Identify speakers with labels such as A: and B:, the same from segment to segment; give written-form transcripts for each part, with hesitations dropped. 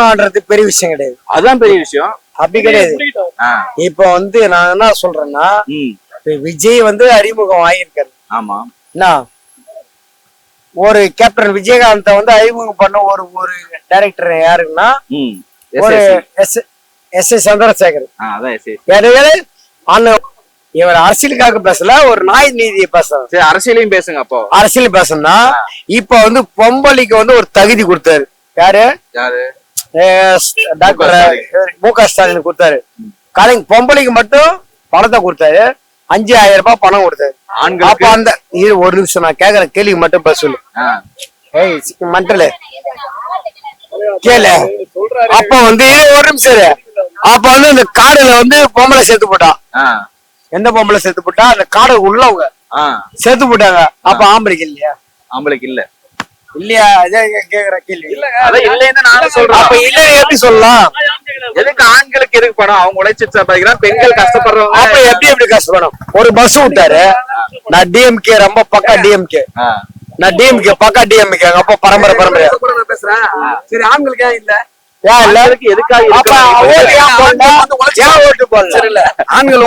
A: அறிமுகம்ன்றது பெரிய விஷயம் கிடையாது.
B: அதான் பெரிய விஷயம்.
A: அப்படி கிடையாது. இப்ப நான் என்ன சொல்றேன்னா, விஜய் அறிமுகம் ஆகியிருக்காரு.
B: ஆமா.
A: என்ன ஒரு கேப்டன் விஜயகாந்த் அறிமுகம் பண்ண ஒரு டைரக்டர் யாருன்னா ஒரு எஸ் சந்திரசேகர். இவர் அரசியலுக்காக பேசல, ஒரு நாய் நீதியை பேச
B: அரசியலையும் பேசுங்க. அப்போ
A: அரசியல் பேசணும்னா இப்ப பொம்பளைக்கு ஒரு தகுதி கொடுத்தாரு. யாரு டாக்டர் மு.க. ஸ்டாலின் கொடுத்தாரு. பொம்பளைக்கு மட்டும் பணத்தை கொடுத்தாரு. 5000 ரூபாய் பணம் கொடுத்தாரு. அப்ப ஒரு நிமிஷம் நான் கேக்குற கேள்வி மட்டும் பேச சொல்லு. மண்டல கேளு. அப்ப ஒரு நிமிஷம். அப்ப இந்த காடுல பொம்பளை சேர்த்து போட்டான். எந்த பொம்பளை சேர்த்து போட்டா? அந்த காடு உள்ளவங்க சேர்த்து போட்டாங்க. அப்ப ஆம்பளைக்கு இல்லையா?
B: ஆம்பளைக்கு இல்ல
A: இல்லையா? கேக்குற கேள்வி.
B: அப்ப
A: இல்ல எப்படி சொல்லலாம்?
B: எதுக்கு ஆண்களுக்கு எதுக்கு பணம்? அவங்க உழைச்சி சம்பாதிக்கிறான், பெண்கள் கஷ்டப்படுறவங்க.
A: அப்ப எப்படி கஷ்டப்படும்? ஒரு பஸ் விட்டாரு. நான் டிஎம்கே ரொம்ப பக்கா டிஎம்கே. நான் டிஎம்கே பக்கா டிஎம்கே. அப்ப பரம்பரை பேசுறேன்.
B: சரி, ஆண்களுக்கு ஏன் இல்ல?
A: ஆண்கள்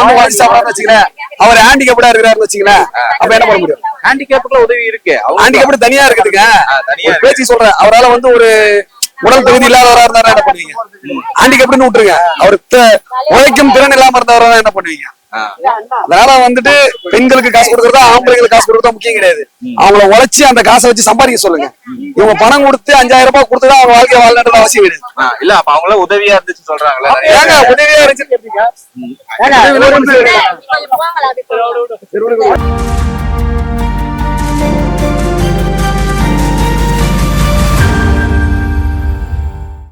A: வச்சுக்கிறேன். அவர் ஹேண்டிகேப்டா இருக்கிறாருன்னு வச்சுக்கிறேன். அப்ப என்ன பண்ண முடியும்?
B: ஹேண்டிகேப்புக்குள்ள உதவி இருக்கு.
A: ஹேண்டிகேப்ட் தனியா இருக்குதுங்க. பேச்சு சொல்றேன். அவரால் ஒரு உடல் தகுதி இல்லாதவரா இருந்தா என்ன பண்ணுவீங்க? ஹேண்டிகேப்ட்னு விட்டுருங்க. அவருக்கு உழைக்கும் திறன் இல்லாம இருந்தவரா என்ன பண்ணுவீங்க? அதனால பெண்களுக்கு காசு கொடுக்கறதா ஆம்பளைங்களுக்கு காசு கொடுக்கறதா முக்கியம் கிடையாது. அவங்கள உழைச்சி அந்த காசை வச்சு சம்பாதிக்க சொல்லுங்க. இவங்க பணம் கொடுத்து 5000 ரூபாய் கொடுத்துதான் அவங்க வாழ்க்கை வாழணும்னு அவசியம் கிடையாது.
B: இல்ல, அப்ப அவங்கள உதவியா இருந்துச்சு சொல்றாங்களா?
A: உதவியா இருந்துச்சு.